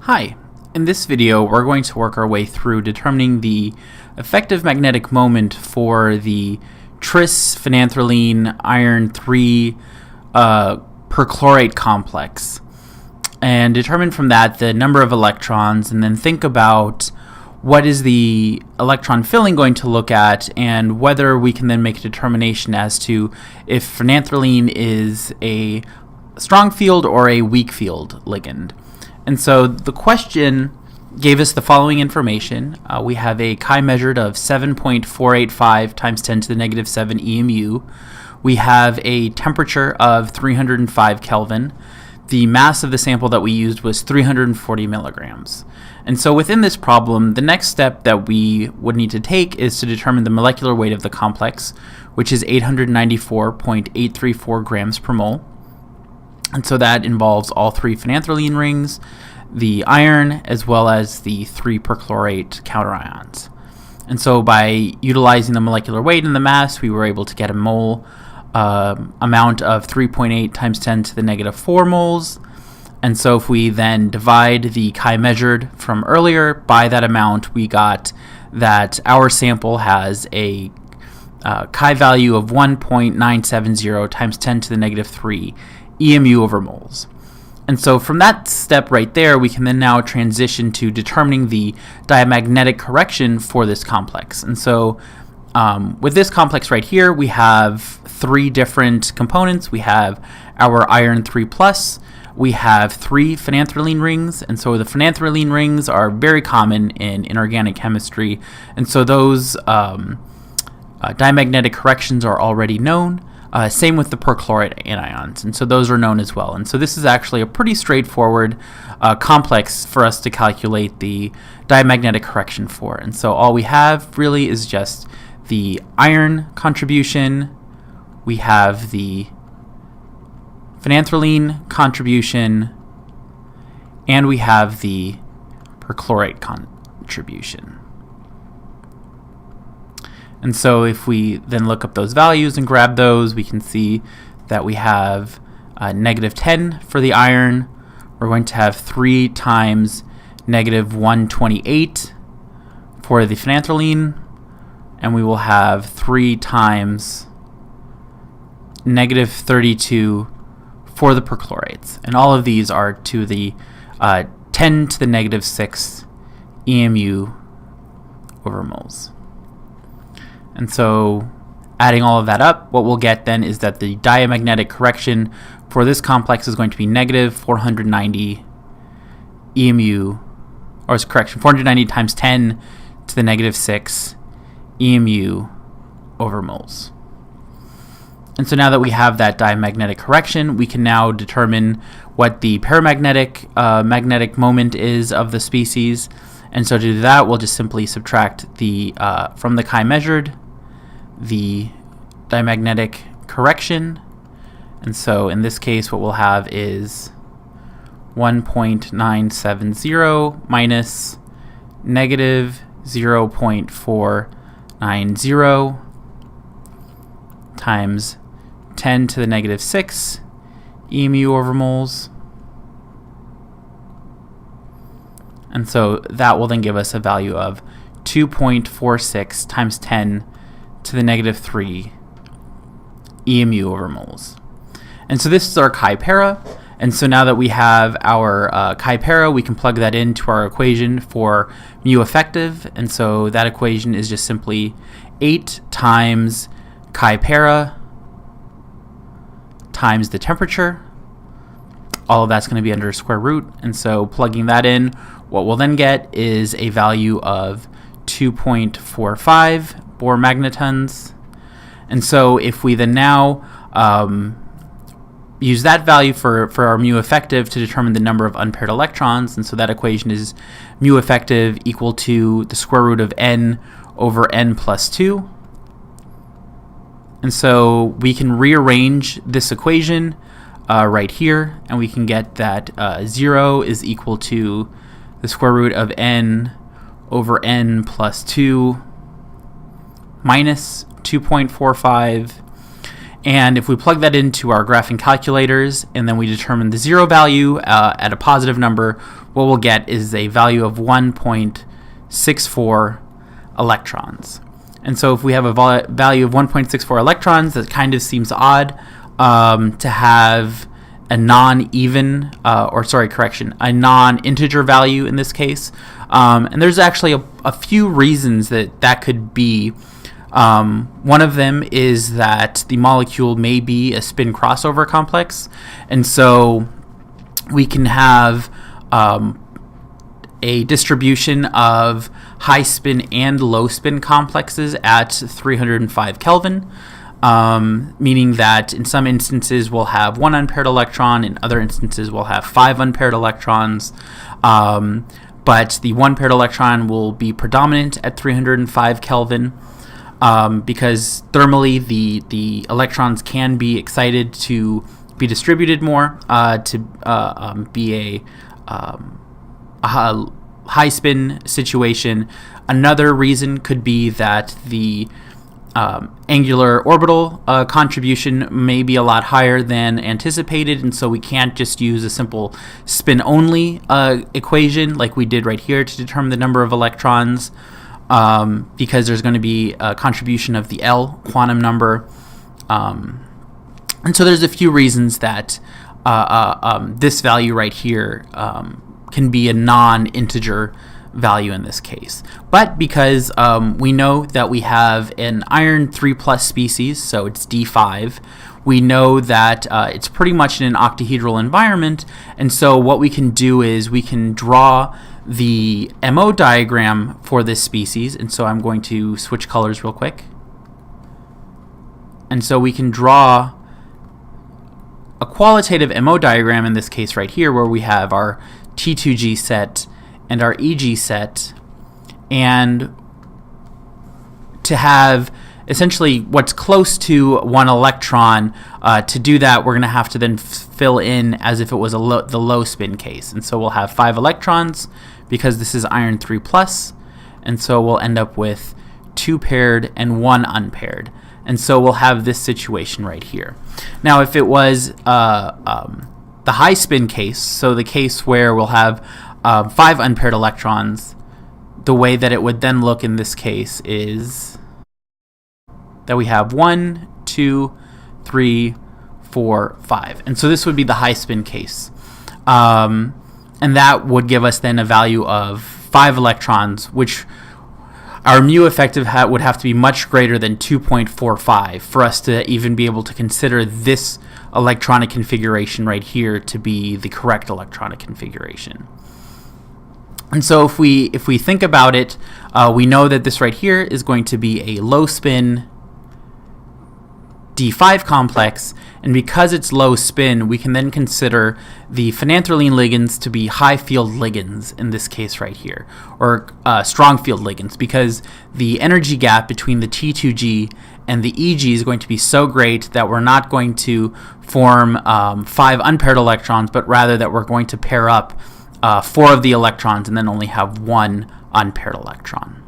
Hi, in this video we're going to work our way through determining the effective magnetic moment for the tris phenanthrene iron 3 perchlorate complex, and determine from that the number of electrons, and then think about what is the electron filling going to look at, and whether we can then make a determination as to if phenanthrene is a strong field or a weak field ligand. And so the question gave us the following information. We have a chi measured of 7.485 times 10 to the negative 7 EMU. We have a temperature of 305 Kelvin. The mass of the sample that we used was 340 milligrams. And so within this problem, the next step that we would need to take is to determine the molecular weight of the complex, which is 894.834 grams per mole. And so that involves all three phenanthrene rings, the iron, as well as the three perchlorate counterions. And so by utilizing the molecular weight and the mass, we were able to get a mole amount of 3.8 times 10 to the negative 4 moles. And so if we then divide the chi measured from earlier by that amount, we got that our sample has a chi value of 1.970 times 10 to the negative 3 EMU over moles. And so from that step right there, we can then now transition to determining the diamagnetic correction for this complex. And so with this complex right here, we have three different components. We have our iron 3+, we have three phenanthrene rings, and so the phenanthrene rings are very common in inorganic chemistry, and so those diamagnetic corrections are already known. Same with the perchlorate anions, and so those are known as well. And so this is actually a pretty straightforward complex for us to calculate the diamagnetic correction for. And so all we have really is just the iron contribution, we have the phenanthrene contribution, and we have the perchlorate contribution. And so if we then look up those values and grab those, we can see that we have negative 10 for the iron. We're going to have 3 times negative 128 for the phenanthrene, and we will have 3 times negative 32 for the perchlorates. And all of these are to the 10 to the negative 6 EMU over moles. And so adding all of that up, what we'll get then is that the diamagnetic correction for this complex is going to be negative 490 EMU, or correction, 490 times 10 to the negative 6 EMU over moles. And so now that we have that diamagnetic correction, we can now determine what the paramagnetic magnetic moment is of the species. And so to do that, we'll just simply subtract the from the chi measured, the diamagnetic correction. And so in this case, what we'll have is 1.970 minus negative 0.490 times 10 to the negative 6 EMU over moles. And so that will then give us a value of 2.46 times 10 to the negative 3 EMU over moles. And so this is our chi para. And so now that we have our chi para, we can plug that into our equation for mu effective. And so that equation is just simply 8 times chi para times the temperature. All of that's going to be under square root. And so plugging that in, what we'll then get is a value of 2.45 Bohr magnetons. And so if we then now use that value for our mu effective to determine the number of unpaired electrons, and so that equation is mu effective equal to the square root of n over n plus 2. And so we can rearrange this equation right here, and we can get that 0 is equal to the square root of n over n plus 2 minus 2.45. And if we plug that into our graphing calculators and then we determine the 0 value at a positive number, what we'll get is a value of 1.64 electrons. And so if we have a value of 1.64 electrons, that kind of seems odd to have a non-even, a non-integer value in this case. And there's actually a few reasons that could be. One of them is that the molecule may be a spin crossover complex, and so we can have a distribution of high spin and low spin complexes at 305 Kelvin, meaning that in some instances we'll have 1 unpaired electron, in other instances we'll have 5 unpaired electrons, but the 1 paired electron will be predominant at 305 Kelvin. Because thermally the electrons can be excited to be distributed more, to be a high spin situation. Another reason could be that the angular orbital contribution may be a lot higher than anticipated, and so we can't just use a simple spin only equation like we did right here to determine the number of electrons. Because there's going to be a contribution of the L quantum number. And so there's a few reasons that this value right here can be a non-integer value in this case. But because we know that we have an iron 3+ species, so it's D5, we know that it's pretty much in an octahedral environment, and so what we can do is we can draw the MO diagram for this species, and so I'm going to switch colors real quick. And so we can draw a qualitative MO diagram in this case right here, where we have our T2G set and our EG set, and to have essentially what's close to 1 electron, to do that we're going to have to then fill in as if it was the low spin case. And so we'll have 5 electrons because this is iron 3+, and so we'll end up with 2 paired and 1 unpaired. And so we'll have this situation right here. Now if it was the high spin case, so the case where we'll have 5 unpaired electrons, the way that it would then look in this case is that we have 1, 2, 3, 4, 5. And so this would be the high spin case. And that would give us then a value of 5 electrons, which our mu effective would have to be much greater than 2.45 for us to even be able to consider this electronic configuration right here to be the correct electronic configuration. And so if we think about it, we know that this right here is going to be a low spin D5 complex, and because it's low spin, we can then consider the phenanthrene ligands to be high field ligands in this case right here, or strong field ligands, because the energy gap between the T2G and the EG is going to be so great that we're not going to form 5 unpaired electrons, but rather that we're going to pair up 4 of the electrons and then only have 1 unpaired electron.